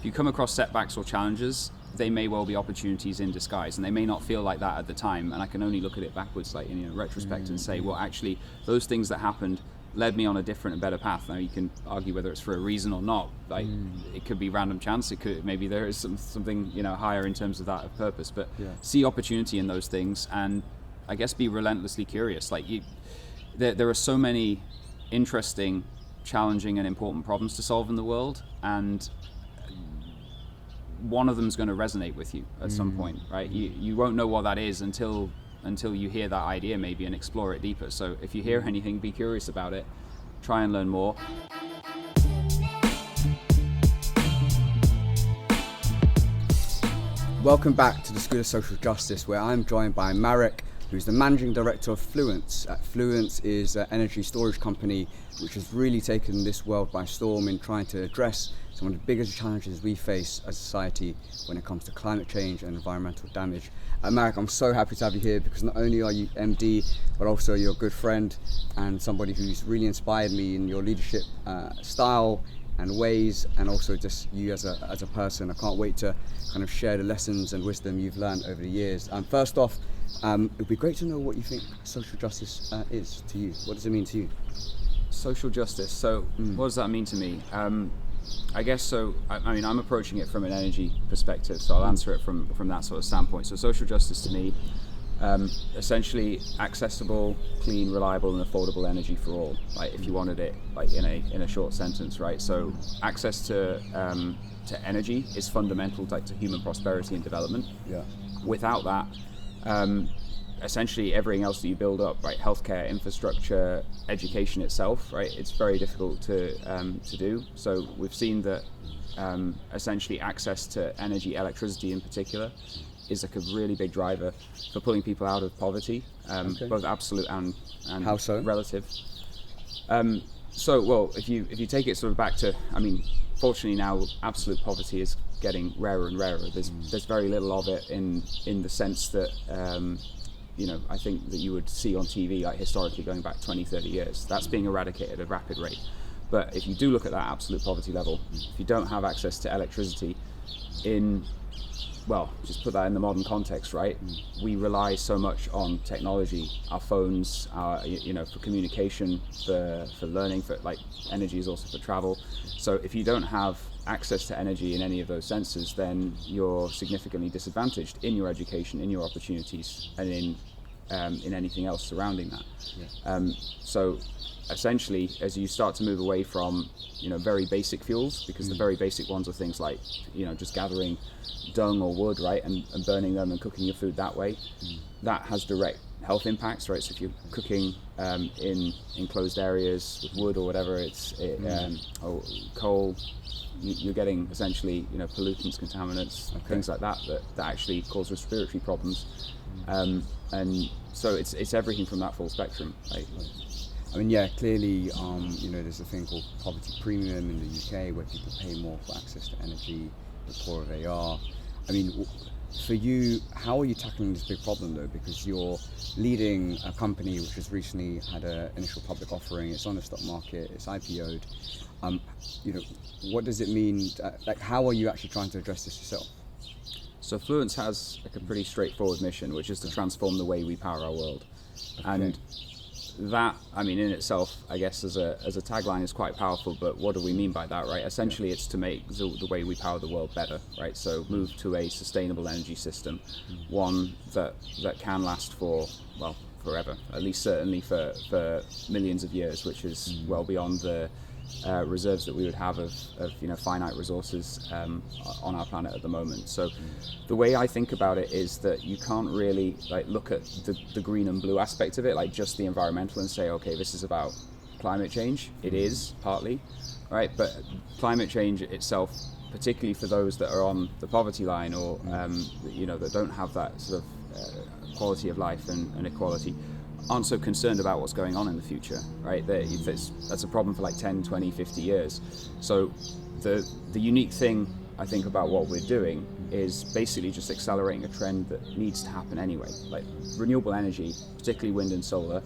if you come across setbacks or challenges, they may well be opportunities in disguise, and they may not feel like that at the time. And I can only look at it backwards, like in retrospect, and say, well, actually, those things that happened led me on a different and better path. Now you can argue whether it's for a reason or not. Like it could be random chance. It could, maybe there is something higher in terms of that of purpose. But see opportunity in those things, and I guess be relentlessly curious. Like there are so many interesting, challenging, and important problems to solve in the world, and one of them is going to resonate with you at some point, right? You won't know what that is until you hear that idea maybe and explore it deeper. So if you hear anything, be curious about it, try and learn more. Welcome back to the School of Social Justice, where I'm joined by Marek, who's the Managing Director of Fluence. Fluence is an energy storage company which has really taken this world by storm in trying to address some of the biggest challenges we face as a society when it comes to climate change and environmental damage. Marek, I'm so happy to have you here because not only are you MD, but also you're a good friend and somebody who's really inspired me in your leadership style and ways, and also just you as a person. I can't wait to kind of share the lessons and wisdom you've learned over the years. First off, it'd be great to know what you think social justice is to you. What does it mean to you? Social justice. So what does that mean to me? I guess so. I mean, I'm approaching it from an energy perspective, so I'll answer it from that sort of standpoint. So social justice to me, essentially accessible, clean, reliable, and affordable energy for all. Like if you wanted it, like in a short sentence, right? So access to energy is fundamental, like to human prosperity and development. Yeah. Without that, essentially everything else that you build up, right? Healthcare, infrastructure, education itself, right? It's very difficult to do. So we've seen that essentially access to energy, electricity in particular, is like a really big driver for pulling people out of poverty, both absolute and How so? Relative. So, well, if you take it sort of back to, I mean, fortunately now absolute poverty is getting rarer and rarer. There's very little of it in the sense that I think that you would see on TV, like historically going back 20, 30 years. That's being eradicated at a rapid rate. But if you do look at that absolute poverty level, if you don't have access to electricity just put that in the modern context, right? We rely so much on technology, our phones, for communication, for learning, for like energy is also for travel. So if you don't have access to energy in any of those senses, then you're significantly disadvantaged in your education, in your opportunities, and in anything else surrounding that. Yeah. So essentially, as you start to move away from very basic fuels, because the very basic ones are things like just gathering dung or wood, right, and burning them and cooking your food that way, that has direct health impacts, right? So if you're cooking in enclosed areas with wood or whatever, or coal, you're getting essentially pollutants, contaminants, things like that actually cause respiratory problems, and so it's everything from that full spectrum, right? I mean, yeah, clearly, there's a thing called poverty premium in the UK where people pay more for access to energy the poorer they are. I mean, for you, how are you tackling this big problem though? Because you're leading a company which has recently had an initial public offering. It's on the stock market. It's IPO'd. What does it mean? How are you actually trying to address this yourself? So Fluence has like a pretty straightforward mission, which is to transform the way we power our world. Okay. And that, I mean, in itself, I guess as a tagline is quite powerful, but what do we mean by that, right? Essentially, it's to make the way we power the world better, right? So move to a sustainable energy system, one that can last for, well, forever, at least certainly for millions of years, which is well beyond the reserves that we would have of finite resources on our planet at the moment. So the way I think about it is that you can't really look at the green and blue aspect of it, like just the environmental, and say, okay, this is about climate change. It is partly, right? But climate change itself, particularly for those that are on the poverty line or that don't have that sort of quality of life and equality, aren't so concerned about what's going on in the future, right? That's a problem for like 10, 20, 50 years. So the unique thing I think about what we're doing is basically just accelerating a trend that needs to happen anyway. Like renewable energy, particularly wind and solar,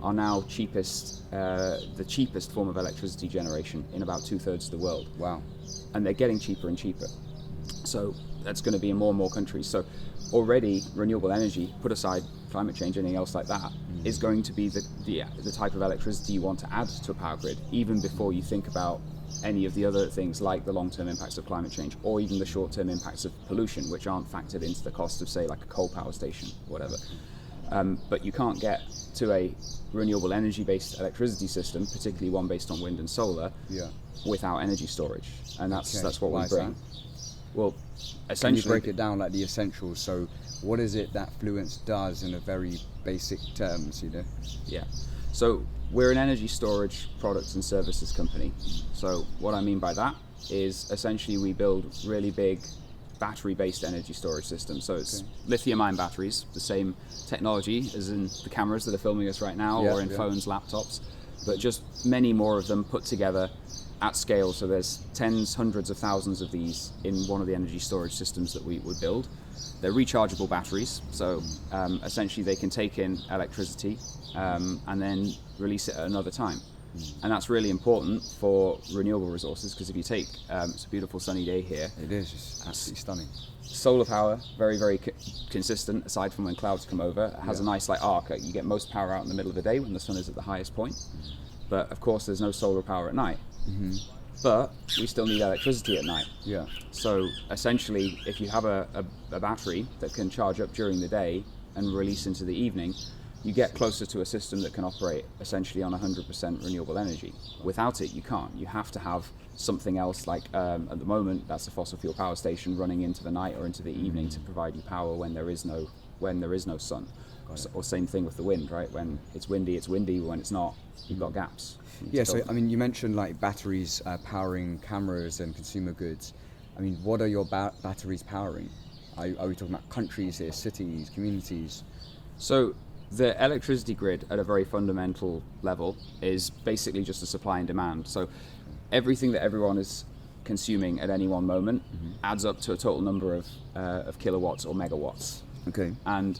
are now the cheapest form of electricity generation in about 2/3 of the world. Wow. And they're getting cheaper and cheaper. So that's going to be in more and more countries. So already renewable energy, put aside climate change, anything else like that, is going to be the type of electricity you want to add to a power grid, even before you think about any of the other things like the long-term impacts of climate change or even the short-term impacts of pollution, which aren't factored into the cost of, say, like a coal power station, whatever. But you can't get to a renewable energy-based electricity system, particularly one based on wind and solar, without energy storage, and that's what we bring. Well, essentially, can you break it down, like the essentials? So, what is it that Fluence does in a very basic terms? Yeah. So we're an energy storage products and services company. So what I mean by that is essentially we build really big battery-based energy storage systems. So it's lithium-ion batteries, the same technology as in the cameras that are filming us right now, or in phones, laptops, but just many more of them put together at scale. So there's tens, hundreds of thousands of these in one of the energy storage systems that we would build. They're rechargeable batteries, so essentially they can take in electricity and then release it at another time. And that's really important for renewable resources, because if you take, it's a beautiful sunny day here. It is, it's absolutely stunning. Solar power, very, very consistent, aside from when clouds come over. It has a nice arc. You get most power out in the middle of the day when the sun is at the highest point. But of course there's no solar power at night. But we still need electricity at night. So essentially, if you have a battery that can charge up during the day and release into the evening, you get closer to a system that can operate essentially on 100% renewable energy. Without it, you can't. You have to have something else, like at the moment, that's a fossil fuel power station running into the night or into the evening to provide you power when there is no sun. Or same thing with the wind, right? When it's windy. When it's not, you've got gaps. Yeah, so I mean, you mentioned like batteries powering cameras and consumer goods. I mean, what are your batteries powering? Are we talking about countries here, cities, communities? So the electricity grid at a very fundamental level is basically just a supply and demand. So everything that everyone is consuming at any one moment adds up to a total number of kilowatts or megawatts. Okay. And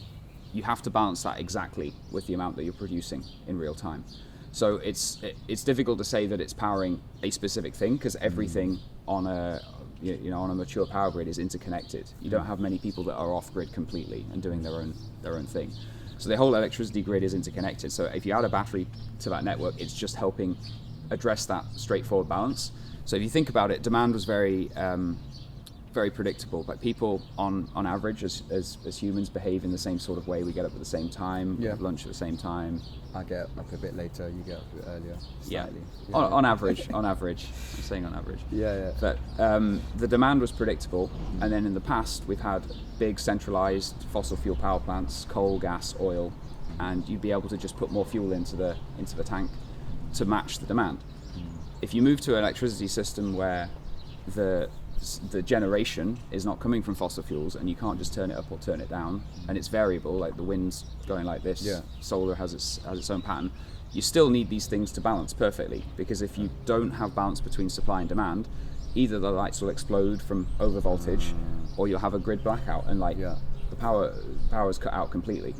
you have to balance that exactly with the amount that you're producing in real time. So it's difficult to say that it's powering a specific thing, because everything on a mature power grid is interconnected. You don't have many people that are off grid completely and doing their own thing. So the whole electricity grid is interconnected. So if you add a battery to that network, it's just helping address that straightforward balance. So if you think about it, demand was very predictable. Like people on average as humans behave in the same sort of way. We get up at the same time, we have lunch at the same time. I get up a bit later, you get up a bit earlier, slightly. On average, I'm saying on average. But the demand was predictable, and then in the past we've had big centralized fossil fuel power plants, coal, gas, oil, and you'd be able to just put more fuel into the tank to match the demand. If you move to an electricity system where the generation is not coming from fossil fuels, and you can't just turn it up or turn it down, and it's variable, like the wind's going like this, solar has its own pattern, you still need these things to balance perfectly, because if you don't have balance between supply and demand, either the lights will explode from over voltage, or you'll have a grid blackout, and the power is cut out completely.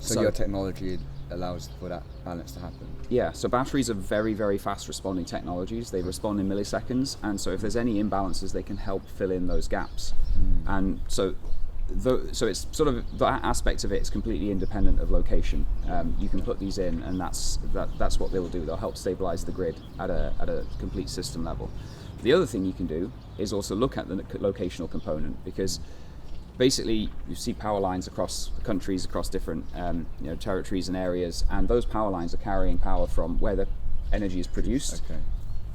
So your technology allows for that balance to happen. So batteries are very, very fast responding technologies. They respond in milliseconds, and so if there's any imbalances, they can help fill in those gaps. And so it's sort of, that aspect of it is completely independent of location. You can put these in, and that's what they will do. They'll help stabilize the grid at a complete system level. The other thing you can do is also look at the locational component, because basically you see power lines across countries, across different territories and areas, and those power lines are carrying power from where the energy is produced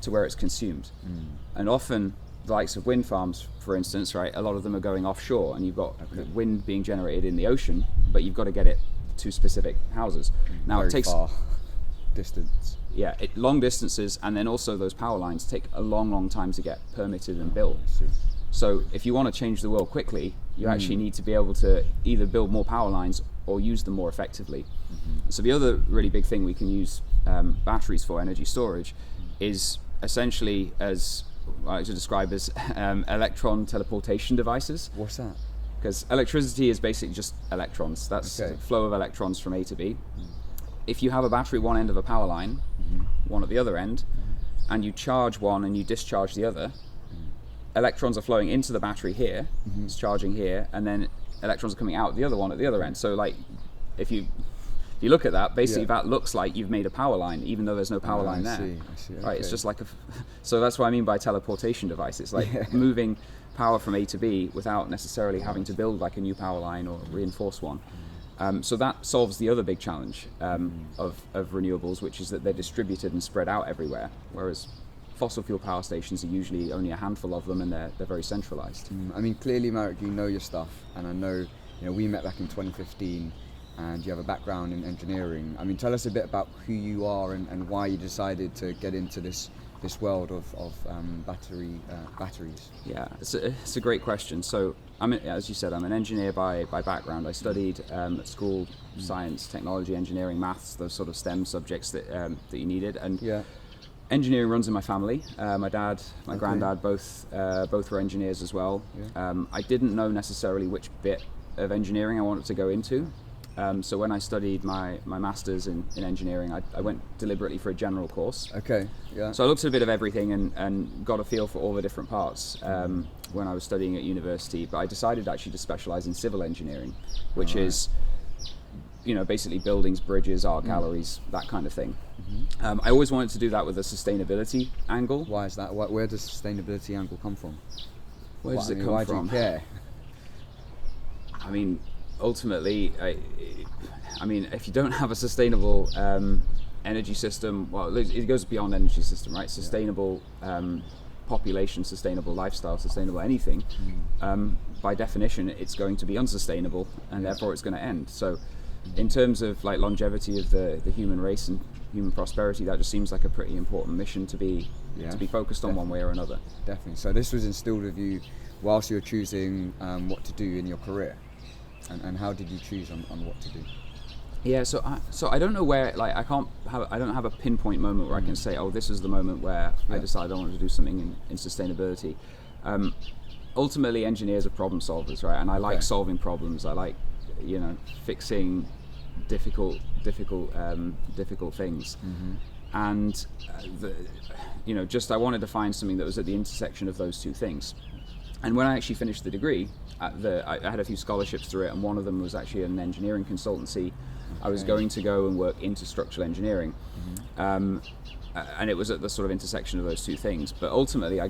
to where it's consumed. And often the likes of wind farms, for instance, right, a lot of them are going offshore, and you've got wind being generated in the ocean, but you've got to get it to specific houses. Now Very it takes far distance. Long distances, and then also those power lines take a long time to get permitted and built. So if you want to change the world quickly, you actually need to be able to either build more power lines or use them more effectively. So the other really big thing we can use batteries for energy storage is essentially as what I like to describe as electron teleportation devices. What's that? Because electricity is basically just electrons. That's Okay. the flow of electrons from A to B. If you have a battery one end of a power line, one at the other end, and you charge one and you discharge the other, electrons are flowing into the battery here, it's charging here, and then electrons are coming out the other one at the other end. So like, if you look at that, basically that looks like you've made a power line, even though there's no power line there. I see. Okay. Right, it's just like so that's what I mean by teleportation device. It's like moving power from A to B without necessarily having to build like a new power line or reinforce one. So that solves the other big challenge of renewables, which is that they're distributed and spread out everywhere, whereas fossil fuel power stations are usually only a handful of them, and they're very centralized. I mean, clearly, Marek, you know your stuff, and I know, we met back in 2015, and you have a background in engineering. I mean, tell us a bit about who you are and why you decided to get into this world of batteries. Yeah, it's a great question. So, as you said, I'm an engineer by background. I studied at school science, technology, engineering, maths, those sort of STEM subjects that you needed. And engineering runs in my family. My dad, my granddad, both were engineers as well. I didn't know necessarily which bit of engineering I wanted to go into. So when I studied my master's in engineering, I went deliberately for a general course. Okay, yeah. So I looked at a bit of everything and got a feel for all the different parts when I was studying at university. But I decided actually to specialize in civil engineering, which is, basically buildings, bridges, art galleries, that kind of thing. I always wanted to do that with a sustainability angle. Why is that? Where does sustainability angle come from? Where does it come why from? Do you care? I mean, ultimately, if you don't have a sustainable energy system, well, it goes beyond energy system, right? Sustainable population, sustainable lifestyle, sustainable anything. By definition, it's going to be unsustainable, and therefore it's going to end. So, in terms of like longevity of the human race and human prosperity, that just seems like a pretty important mission to be focused on one way or another. Definitely. So this was instilled with you whilst you were choosing what to do in your career. And how did you choose on what to do? Yeah, so I don't know where, like, I don't have a pinpoint moment where I can say, oh, this is the moment where I decided I wanted to do something in sustainability. Ultimately, engineers are problem solvers, right? And I like solving problems. I like, fixing difficult things. And I wanted to find something that was at the intersection of those two things. And when I actually finished the degree, I had a few scholarships through it, and one of them was actually an engineering consultancy. I was going to go and work into structural engineering, and it was at the sort of intersection of those two things. But ultimately, I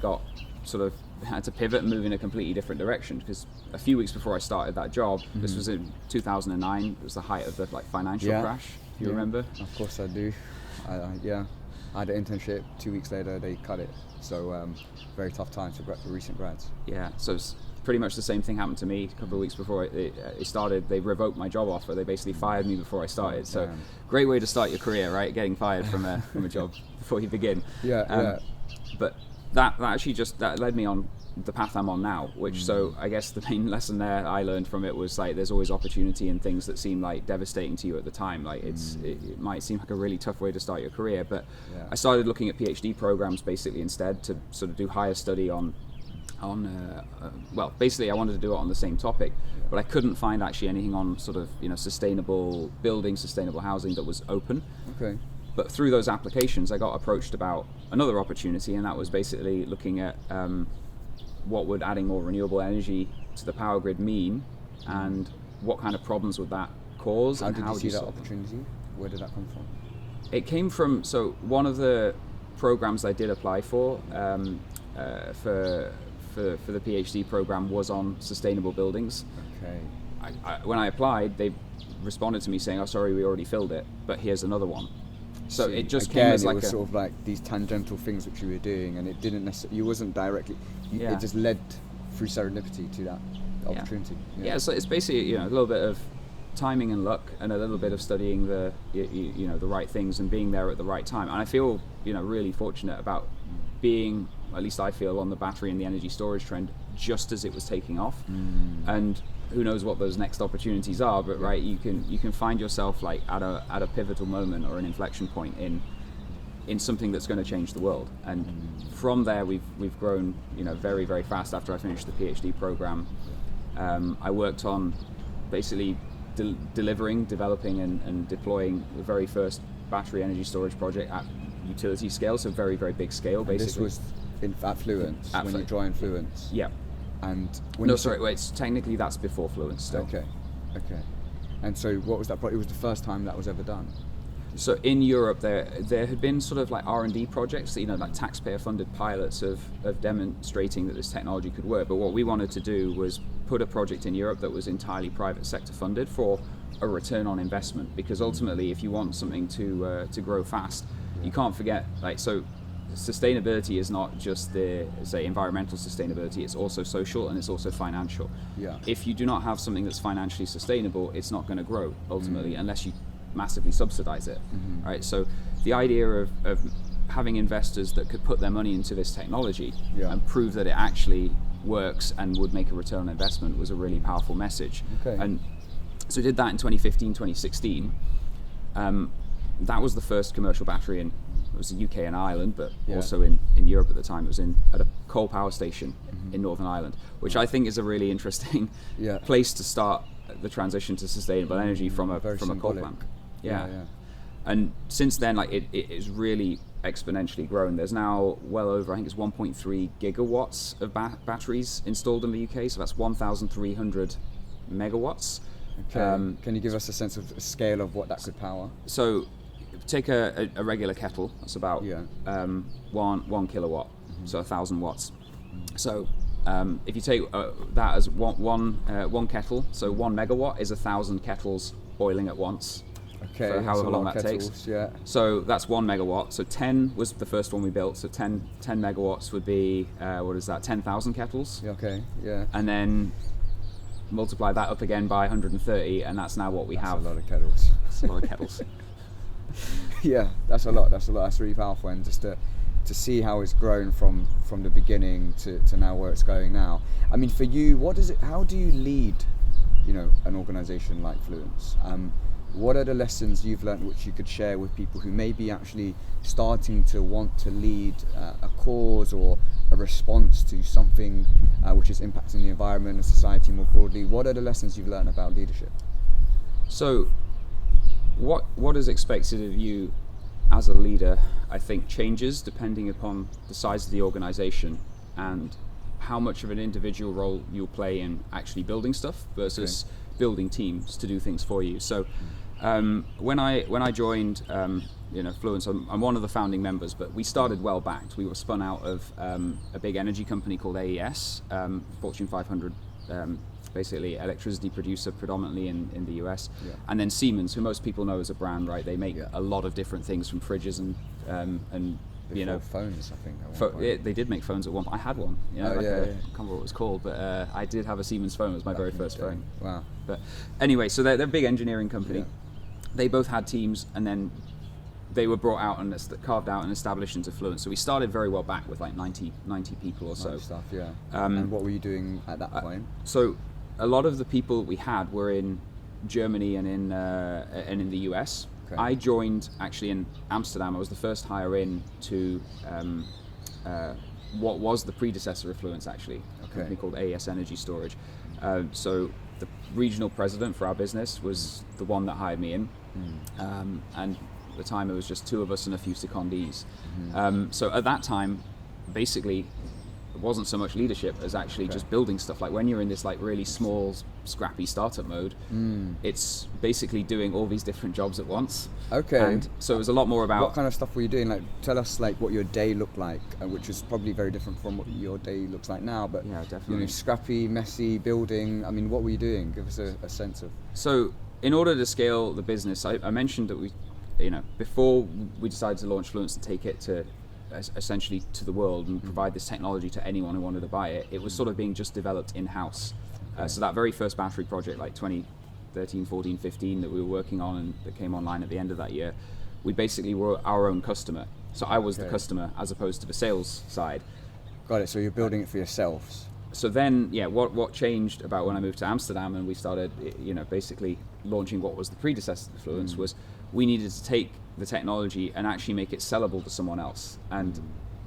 had to pivot and move in a completely different direction, because a few weeks before I started that job, this was in 2009. It was the height of the financial crash. Do you remember? Of course I do. I had an internship. 2 weeks later, they cut it. So very tough times for recent grads. Yeah. So it's pretty much the same thing happened to me a couple of weeks before it started. They revoked my job offer. They basically fired me before I started. So great way to start your career, right? Getting fired from a job before you begin. But that actually that led me on the path I'm on now, which so I guess the main lesson there I learned from it was like there's always opportunity in things that seem like devastating to you at the time. Like it might seem like a really tough way to start your career, but I started looking at PhD programs basically instead to sort of do higher study on basically I wanted to do it on the same topic, but I couldn't find actually anything on sort of sustainable building, sustainable housing that was open. Okay. But through those applications, I got approached about another opportunity, and that was basically looking at what would adding more renewable energy to the power grid mean, and what kind of problems would that cause. How and did how you would see you that solve them. opportunity? Where did that come from? It came from, so one of the programs I did apply for the PhD program was on sustainable buildings. Okay. When I applied, they responded to me saying, "Oh, sorry, we already filled it, but here's another one." So it just came as like it was sort of like these tangential things which you were doing, and it didn't necessarily. You wasn't directly. It just led through serendipity to that opportunity. Yeah. So it's basically a little bit of timing and luck, and a little bit of studying the the right things and being there at the right time. And I feel really fortunate about being, at least I feel, on the battery and the energy storage trend just as it was taking off. And who knows what those next opportunities are, but right, you can find yourself like at a pivotal moment or an inflection point in in something that's going to change the world. And from there, we've grown, very, very fast. After I finished the PhD program, I worked on basically delivering, developing, and deploying the very first battery energy storage project at utility scale, so very, very big scale, basically. And this was at Fluence, when you joined Fluence? Yeah. And technically that's before Fluence still. Okay. And so what was that project? It was the first time that was ever done? So in Europe, there had been sort of like R&D projects, like taxpayer-funded pilots of demonstrating that this technology could work. But what we wanted to do was put a project in Europe that was entirely private sector funded for a return on investment. Because ultimately, if you want something to grow fast, you can't forget, sustainability is not just environmental sustainability, it's also social and it's also financial. Yeah. If you do not have something that's financially sustainable, it's not going to grow ultimately unless you massively subsidize it. Right? So the idea of having investors that could put their money into this technology and prove that it actually works and would make a return on investment was a really powerful message. Okay. And so we did that in 2015, 2016. That was the first commercial battery in, it was the UK and Ireland, but also in Europe at the time. It was at a coal power station in Northern Ireland, which I think is a really interesting place to start the transition to sustainable energy from a coal plant. Yeah. And since then, it is really exponentially grown. There's now well over, I think it's 1.3 gigawatts of batteries installed in the UK, so that's 1,300 megawatts. Okay. Can you give us a sense of the scale of what that could power? So take a regular kettle, that's about 1 kilowatt, so 1,000 watts. So if you take that as one kettle, so 1 megawatt is 1,000 kettles boiling at once. Okay, for however long that kettles, takes. Yeah. So that's 1 megawatt. So 10 was the first one we built. So 10 megawatts would be 10,000 kettles. Okay. Yeah. And then multiply that up again by 130, and that's now what we have. That's a lot of kettles. That's a lot of kettles. Yeah, that's a lot. That's really powerful, and just to see how it's grown from the beginning to now where it's going now. I mean, for you, how do you lead, an organization like Fluence? What are the lessons you've learned which you could share with people who may be actually starting to want to lead a cause or a response to something which is impacting the environment and society more broadly? What are the lessons you've learned about leadership? So what is expected of you as a leader, I think, changes depending upon the size of the organization and how much of an individual role you'll play in actually building stuff versus building teams to do things for you. So when I joined Fluence, I'm one of the founding members, but we started well backed. We were spun out of a big energy company called AES, Fortune 500, basically electricity producer predominantly in the US, and then Siemens, who most people know as a brand, right? They make a lot of different things, from fridges and phones, I think. They did make phones at one point. I had one. I can't remember what it was called, but I did have a Siemens phone. It was my very first phone. Wow. But anyway, so they're a big engineering company. They both had teams, and then they were brought out and carved out and established into Fluence. So we started very well back with 90 people or so. Nice stuff, yeah. And what were you doing at that point? So a lot of the people we had were in Germany and in the US. Okay. I joined actually in Amsterdam. I was the first hire in to what was the predecessor of Fluence, actually, a company called AES Energy Storage. So the regional president for our business was the one that hired me in, and at the time it was just two of us and a few secondees. So at that time, basically, it wasn't so much leadership as actually just building stuff. Like when you're in this really small, scrappy startup mode, it's basically doing all these different jobs at once. Okay. And so it was a lot more about... What kind of stuff were you doing? Tell us what your day looked like, which is probably very different from what your day looks like now. But yeah, definitely. Scrappy, messy, building. I mean, what were you doing? Give us a sense of... So in order to scale the business, I mentioned that we, before we decided to launch Fluence and take it to essentially to the world and provide this technology to anyone who wanted to buy it, it was sort of being just developed in-house. So that very first battery project, 2013, 14, 15, that we were working on and that came online at the end of that year, we basically were our own customer. So I was the customer as opposed to the sales side. Got it. So you're building it for yourselves. So then, what changed about when I moved to Amsterdam and we started, basically launching what was the predecessor to Fluence was we needed to take the technology and actually make it sellable to someone else. And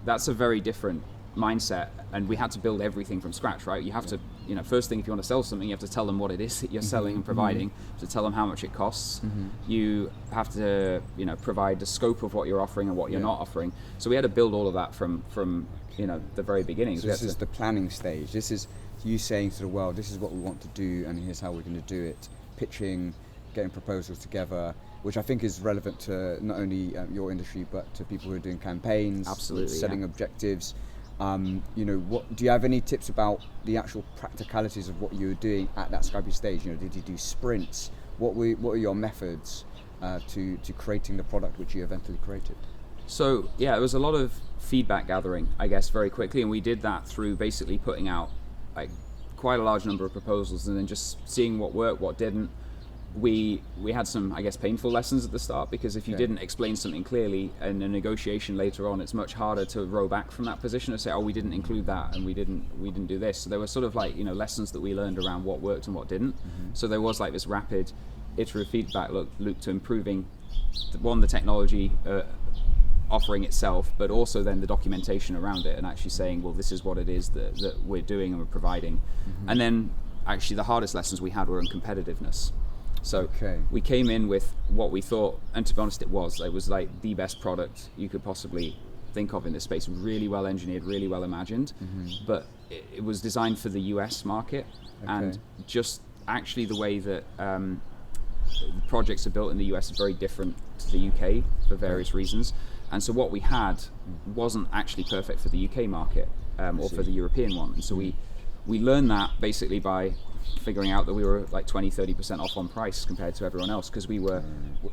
that's a very different mindset, and we had to build everything from scratch, right? You have to, first thing, if you want to sell something, you have to tell them what it is that you're selling and providing, to tell them how much it costs. You have to, provide the scope of what you're offering and what you're not offering. So we had to build all of that from the very beginning. So this is the planning stage. This is you saying to the world, this is what we want to do, and here's how we're going to do it. Pitching, getting proposals together, which I think is relevant to not only your industry, but to people who are doing campaigns, absolutely, setting objectives. What do you have any tips about the actual practicalities of what you were doing at that scrappy stage? Did you do sprints? What were your methods to creating the product which you eventually created? So yeah, it was a lot of feedback gathering, I guess, very quickly, and we did that through basically putting out like quite a large number of proposals and then just seeing what worked, what didn't. We had some, I guess, painful lessons at the start, because if you didn't explain something clearly in a negotiation later on, it's much harder to row back from that position and say, oh, we didn't include that and we didn't do this. So there were sort of like, lessons that we learned around what worked and what didn't. So there was like this rapid iterative feedback loop to improving the technology offering itself, but also then the documentation around it and actually saying, well, this is what it is that we're doing and we're providing. And then actually the hardest lessons we had were in competitiveness. So we came in with what we thought, and to be honest, it was like the best product you could possibly think of in this space. Really well engineered, really well imagined, but it was designed for the US market, and just actually the way that projects are built in the US is very different to the UK for various reasons. And so what we had wasn't actually perfect for the UK market or for the European one. And so we learned that basically by figuring out that we were like 20-30% off on price compared to everyone else, because we were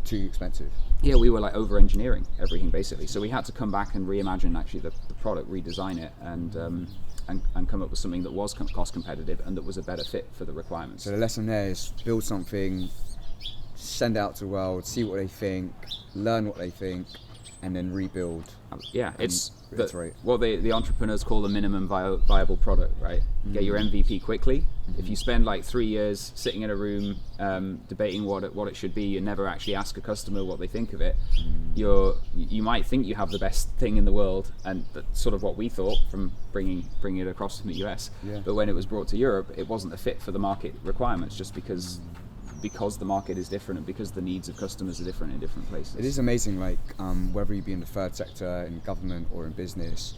too expensive. Yeah, we were like over engineering everything basically. So we had to come back and reimagine actually the product, redesign it, and come up with something that was cost competitive and that was a better fit for the requirements. So the lesson there is build something, send it out to the world, see what they think, learn what they think, and then rebuild. Yeah, it's what the entrepreneurs call the minimum viable product, right? Get your MVP quickly. If you spend like 3 years sitting in a room debating what it should be and never actually ask a customer what they think of it, you might think you have the best thing in the world, and that's sort of what we thought from bringing it across from the US. But when it was brought to Europe, it wasn't a fit for the market requirements, just because the market is different and because the needs of customers are different in different places. It is amazing, like whether you be in the third sector, in government or in business,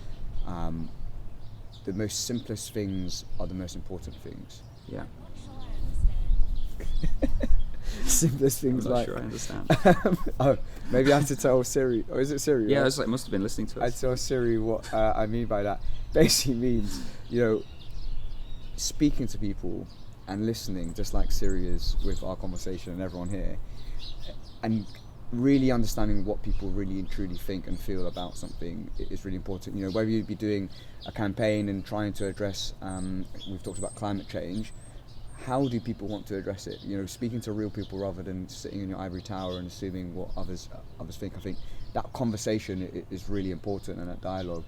the most simplest things are the most important things. Yeah. Simplest things. I'm not like sure I understand. Oh, maybe I have to tell Siri. Or is it Siri? Yeah, right? it's like, must have been listening to us. I tell Siri what I mean by that. Basically means, speaking to people and listening, just like Siri is with our conversation and everyone here, and really understanding what people really and truly think and feel about something is really important. Whether you'd be doing a campaign and trying to address, we've talked about climate change, how do people want to address it? Speaking to real people rather than sitting in your ivory tower and assuming what others think. I think that conversation is really important, and that dialogue.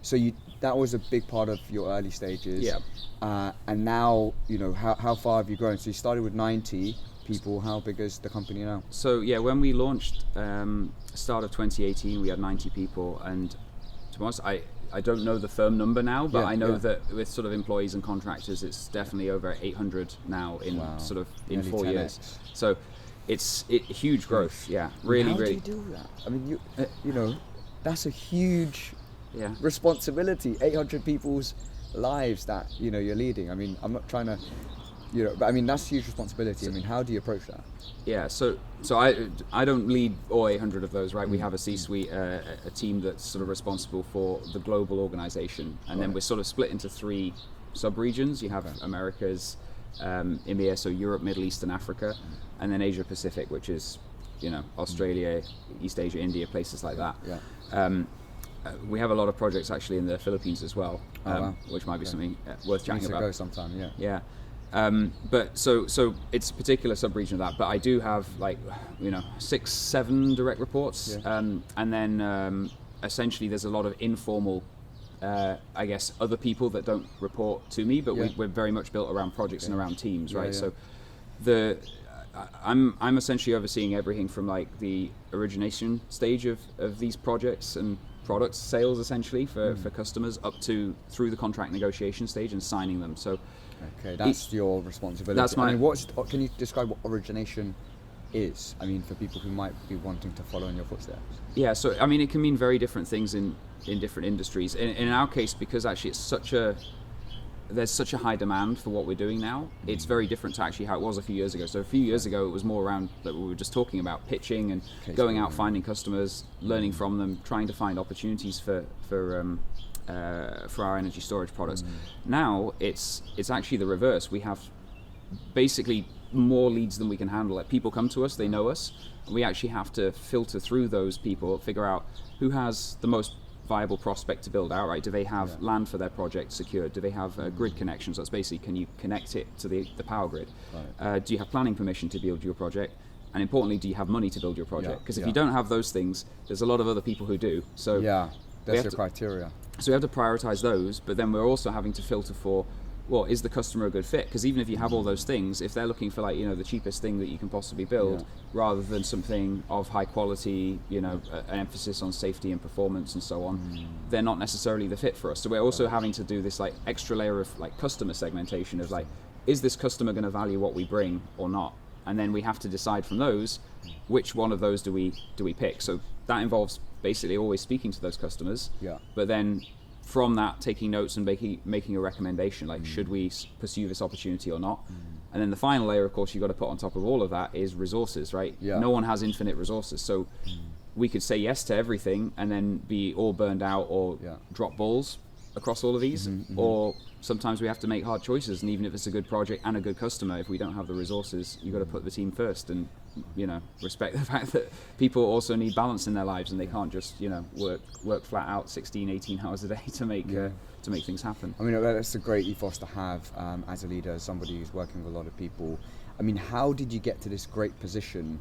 So that was a big part of your early stages. Yeah. And now, how far have you grown? So you started with 90 people. How big is the company now? So yeah, when we launched, start of 2018, we had 90 people, and to be honest, I don't know the firm number now, but I know that with sort of employees and contractors, it's definitely over 800 now in sort of in Nearly 4 10x. years. So it's huge growth. Yeah, really. How do you do that? I mean, that's a huge Yeah. responsibility. 800 people's lives that you're leading. I mean, I'm not trying to, but I mean that's huge responsibility. I mean, how do you approach that? Yeah, so I don't lead all 800 of those, right? We have a C-suite, a team that's sort of responsible for the global organization, and then we're sort of split into 3 sub-regions. You have Americas, EMEA, so Europe, Middle East, and Africa, and then Asia Pacific, which is Australia, East Asia, India, places like that. We have a lot of projects actually in the Philippines as well, which might be something worth chatting about. Go sometime, Yeah. But so it's a particular sub-region of that, but I do have 6-7 direct reports, and then essentially there's a lot of informal I guess other people that don't report to me, but we're very much built around projects and around teams, right? So I'm essentially overseeing everything from like the origination stage of these projects and product sales essentially for customers up to through the contract negotiation stage and signing them. So okay, that's your responsibility. That's my. I mean, can you describe what origination is? I mean, for people who might be wanting to follow in your footsteps. Yeah, so I mean, it can mean very different things in different industries. In our case, because actually there's such a high demand for what we're doing now, it's very different to actually how it was a few years ago. So a few years ago, it was more around that we were just talking about pitching and going out, finding customers, learning from them, trying to find opportunities for our energy storage products. Now it's actually the reverse. We have basically more leads than we can handle. Like, people come to us, they know us, and we actually have to filter through those people, figure out who has the most viable prospect to build out, right? Do they have land for their project secured? Do they have grid connections? That's basically, can you connect it to the power grid? Right. Do you have planning permission to build your project? And importantly, do you have money to build your project? Because if you don't have those things, there's a lot of other people who do. So that's your criteria. So we have to prioritize those, but then we're also having to filter for, well, is the customer a good fit? Because even if you have all those things, if they're looking for, like, the cheapest thing that you can possibly build, rather than something of high quality, an emphasis on safety and performance and so on, they're not necessarily the fit for us. So we're also having to do this like extra layer of like customer segmentation of like, is this customer going to value what we bring or not? And then we have to decide from those, which one of those do we pick? So that involves basically always speaking to those customers, but then from that, taking notes and making a recommendation, like, should we pursue this opportunity or not? And then the final layer, of course, you've got to put on top of all of that is resources, right? No one has infinite resources. So we could say yes to everything and then be all burned out or drop balls across all of these. Or sometimes we have to make hard choices. And even if it's a good project and a good customer, if we don't have the resources, you've got to put the team first and, respect the fact that people also need balance in their lives and they can't just, work flat out 16, 18 hours a day to make things happen. I mean, that's a great ethos to have as a leader, as somebody who's working with a lot of people. I mean, how did you get to this great position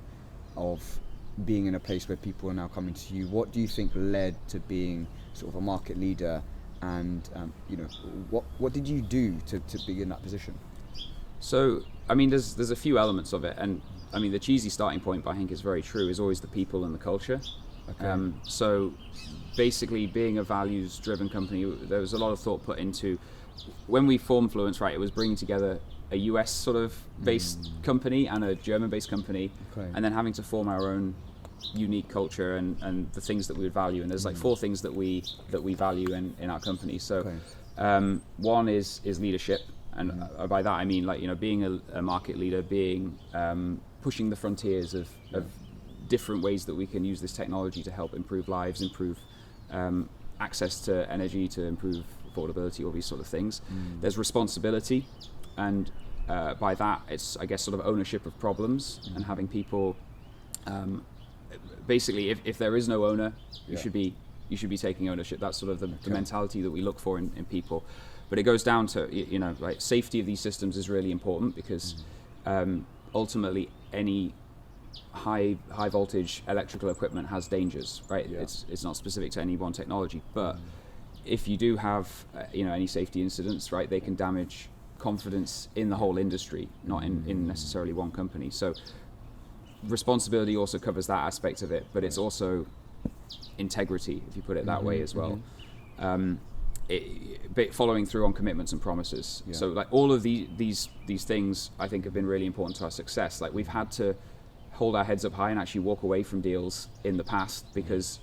of being in a place where people are now coming to you? What do you think led to being sort of a market leader? And, what did you do to be in that position? So, I mean, there's a few elements of it, and I mean, the cheesy starting point, but I think is very true, is always the people and the culture. Okay. So basically, being a values-driven company, there was a lot of thought put into, when we formed Fluence, right, it was bringing together a US sort of based company and a German-based company, and then having to form our own unique culture and the things that we would value. And there's like 4 things that we value in our company. So one is leadership. And by that I mean, like, being a market leader, being pushing the frontiers of different ways that we can use this technology to help improve lives, improve access to energy, to improve affordability, all these sort of things. There's responsibility, and by that it's, I guess, sort of ownership of problems and having people. Basically, if there is no owner, you should be taking ownership. That's sort of the mentality that we look for in people. But it goes down to, like, safety of these systems is really important because ultimately any high voltage electrical equipment has dangers, right? It's not specific to any one technology, but if you do have any safety incidents, right, they can damage confidence in the whole industry, not in necessarily one company. So responsibility also covers that aspect of it, but it's also integrity, if you put it that way as well. Following through on commitments and promises. So like all of these things, I think, have been really important to our success. Like, we've had to hold our heads up high and actually walk away from deals in the past because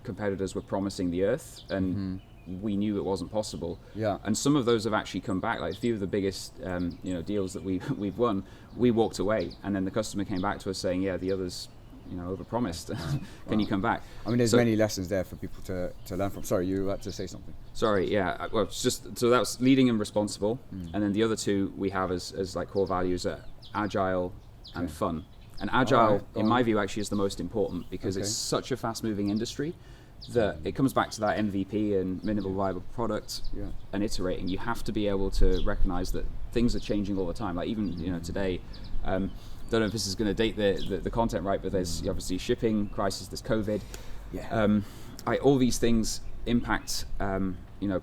competitors were promising the earth and we knew it wasn't possible. And some of those have actually come back. Like a few of the biggest deals that we've won, we walked away, and then the customer came back to us saying, the others overpromised. Can you come back? I mean, there's many lessons there for people to learn from. Sorry, you were about to say something. Sorry, yeah. Well, it's just, so that's leading and responsible, and then the other 2 we have as like core values are agile and fun. And agile, in my view, actually is the most important because it's such a fast-moving industry that it comes back to that MVP and minimal viable product and iterating. You have to be able to recognize that things are changing all the time. Like even today. Don't know if this is going to date the content right, but there's obviously shipping crisis, there's COVID. All these things impact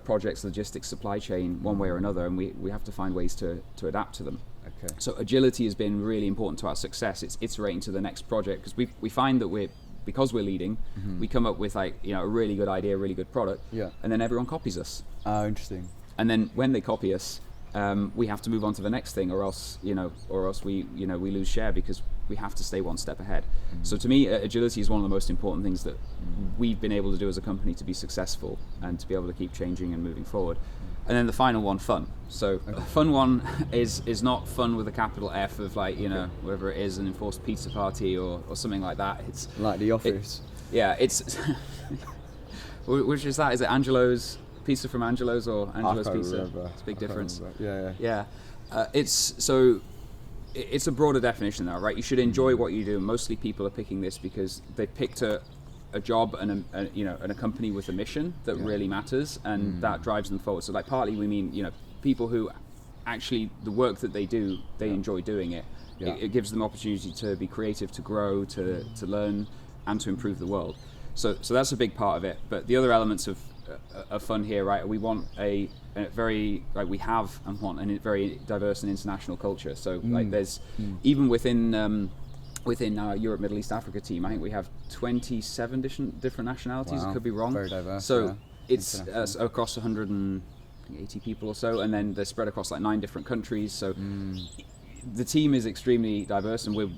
projects, logistics, supply chain one way or another, and we have to find ways to adapt to them. Okay. So agility has been really important to our success. It's iterating to the next project, because we find that because we're leading, we come up with like, a really good idea, a really good product, and then everyone copies us. Oh, interesting. And then when they copy us, we have to move on to the next thing, or else we lose share, because we have to stay one step ahead. So to me, agility is one of the most important things that we've been able to do as a company to be successful and to be able to keep changing and moving forward. And then the final one, fun. So the fun one is not fun with a capital F of like, whatever it is, an enforced pizza party or something like that. It's like The Office. It's which is that? Is it Angelo's pizza from Angelo's or Angelo's Pizza? Remember. It's a big difference. Yeah. It's a broader definition now, right? You should enjoy what you do. Mostly people are picking this because they picked a job and a company with a mission that really matters, and that drives them forward. So like partly we mean people who actually the work that they do, they enjoy doing it. It gives them opportunity to be creative, to grow, to learn, and to improve the world. So that's a big part of it. But the other elements of fun here, right? We want a very we have and want a very diverse and international culture. So like there's even within our Europe, Middle East, Africa team, I think we have 27 different nationalities. Wow. It could be wrong. Very diverse. So it's across 180 people or so, and then they're spread across like 9 different countries. So the team is extremely diverse, and we're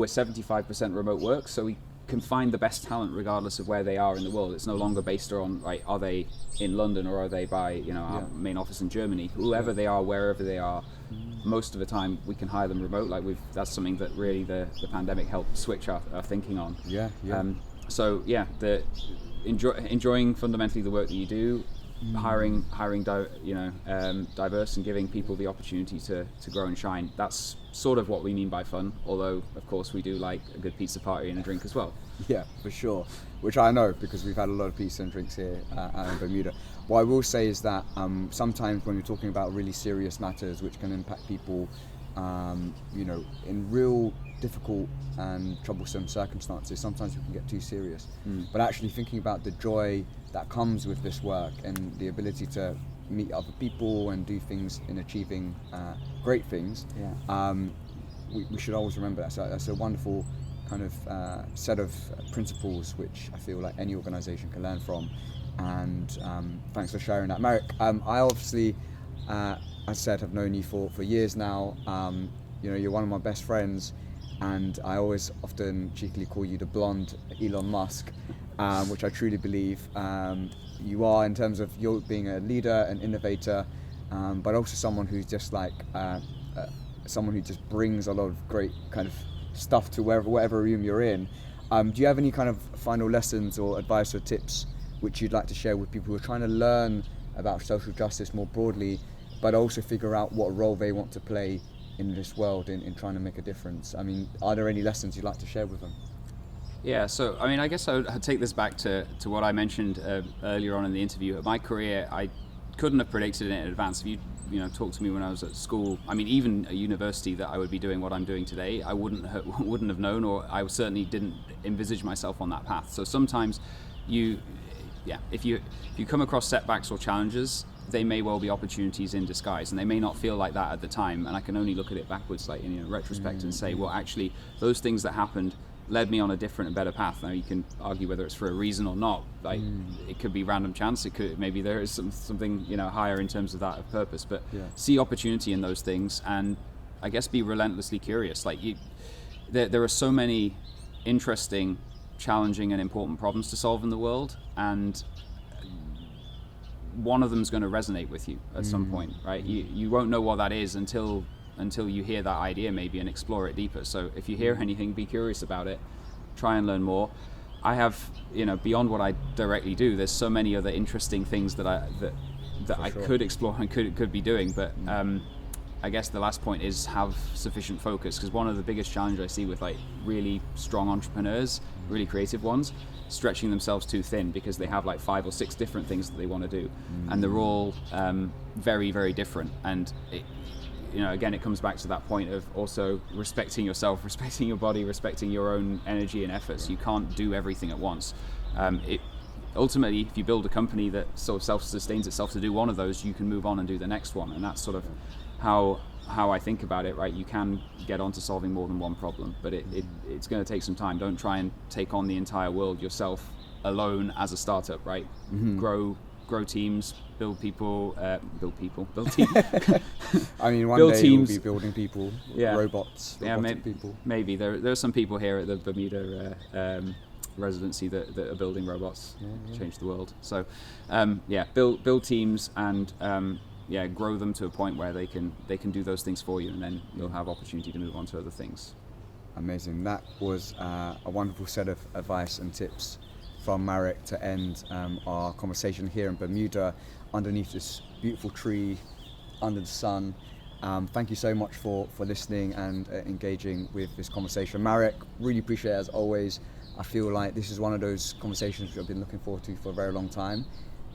75% remote work. So we can find the best talent regardless of where they are in the world. It's no longer based on are they in London or are they by our main office in Germany. Whoever they are, wherever they are, most of the time we can hire them remote. That's something that really the pandemic helped switch our thinking on. Enjoying fundamentally the work that you do, hiring diverse and giving people the opportunity to grow and shine. That's sort of what we mean by fun, although of course we do like a good pizza party and a drink as well. Yeah, for sure, which I know because we've had a lot of pizza and drinks here in Bermuda. What I will say is that sometimes when you're talking about really serious matters which can impact people in real difficult and troublesome circumstances, sometimes we can get too serious. But actually thinking about the joy that comes with this work and the ability to meet other people and do things in achieving great things, we should always remember that. So that's a wonderful kind of set of principles which I feel like any organisation can learn from. And thanks for sharing that, Marek. I obviously, as I said, have known you for years now. You're one of my best friends, and I always often cheekily call you the blonde Elon Musk, which I truly believe you are, in terms of you being a leader, an innovator, but also someone who's just like someone who just brings a lot of great kind of stuff to whatever room you're in. Do you have any kind of final lessons or advice or tips which you'd like to share with people who are trying to learn about social justice more broadly, but also figure out what role they want to play in this world in trying to make a difference? I mean, are there any lessons you'd like to share with them? Yeah, so I mean, I guess I'd take this back to what I mentioned earlier on in the interview. At my career, I couldn't have predicted it in advance. If you talked to me when I was at school, I mean, even at university, that I would be doing what I'm doing today, I wouldn't have known, or I certainly didn't envisage myself on that path. So sometimes if you come across setbacks or challenges, they may well be opportunities in disguise, and they may not feel like that at the time. And I can only look at it backwards, like in retrospect, and say, well, actually, those things that happened led me on a different and better path. Now you can argue whether it's for a reason or not. Like it could be random chance. It could maybe there is something higher in terms of that of purpose. But see opportunity in those things, and I guess be relentlessly curious. Like there are so many interesting, challenging, and important problems to solve in the world, and one of them is going to resonate with you at some point, right? You won't know what that is until you hear that idea maybe and explore it deeper. So if you hear anything, be curious about it, try and learn more. I have, beyond what I directly do, there's so many other interesting things that I could explore and could be doing. But I guess the last point is have sufficient focus, because one of the biggest challenges I see with like really strong entrepreneurs, really creative ones, stretching themselves too thin because they have like 5 or 6 different things that they want to do, and they're all very, very different. And again, it comes back to that point of also respecting yourself, respecting your body, respecting your own energy and efforts. You can't do everything at once. Ultimately, if you build a company that sort of self-sustains itself to do one of those, you can move on and do the next one. And that's sort of how how I think about it, right? You can get onto solving more than one problem, but it's going to take some time. Don't try and take on the entire world yourself alone as a startup, right? Grow teams, build teams. I mean, one build day teams. we'll be building people, robots, people. Maybe there are some people here at the Bermuda residency that are building robots, change the world. So, build teams and grow them to a point where they can do those things for you, and then you'll have opportunity to move on to other things. Amazing. That was a wonderful set of advice and tips from Marek to end our conversation here in Bermuda underneath this beautiful tree under the sun. Thank you so much for listening and engaging with this conversation. Marek, really appreciate it as always. I feel like this is one of those conversations which I've been looking forward to for a very long time,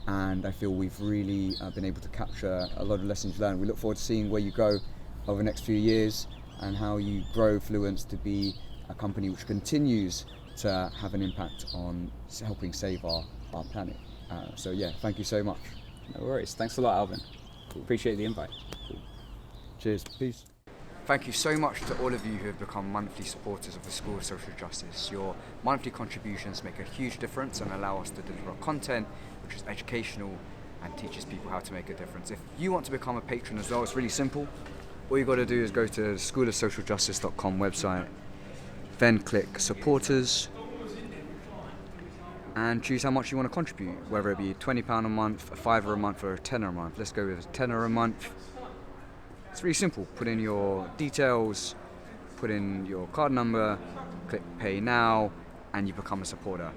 and I feel we've really been able to capture a lot of lessons learned. We look forward to seeing where you go over the next few years and how you grow Fluence to be a company which continues to have an impact on helping save our planet. Thank you so much. No worries. Thanks a lot, Alvin. Appreciate the invite. Cheers. Peace. Thank you so much to all of you who have become monthly supporters of the School of Social Justice. Your monthly contributions make a huge difference and allow us to deliver content which is educational and teaches people how to make a difference. If you want to become a patron as well, it's really simple. All you got to do is go to the schoolofsocialjustice.com website, then click supporters and choose how much you want to contribute, whether it be £20 a month, a £5 a month or a £10 a month. Let's go with a £10 a month. It's really simple. Put in your details, put in your card number, click pay now, and you become a supporter.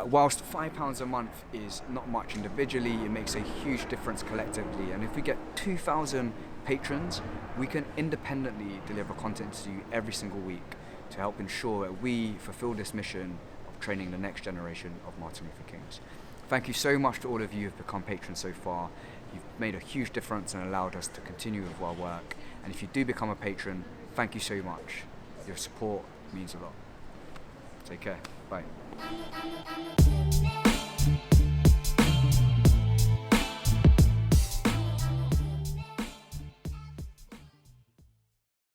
Whilst £5 a month is not much individually, it makes a huge difference collectively. And if we get 2,000 patrons, we can independently deliver content to you every single week to help ensure that we fulfill this mission of training the next generation of Martin Luther Kings. Thank you so much to all of you who have become patrons so far. You've made a huge difference and allowed us to continue with our work. And if you do become a patron, thank you so much. Your support means a lot. Take care. Bye.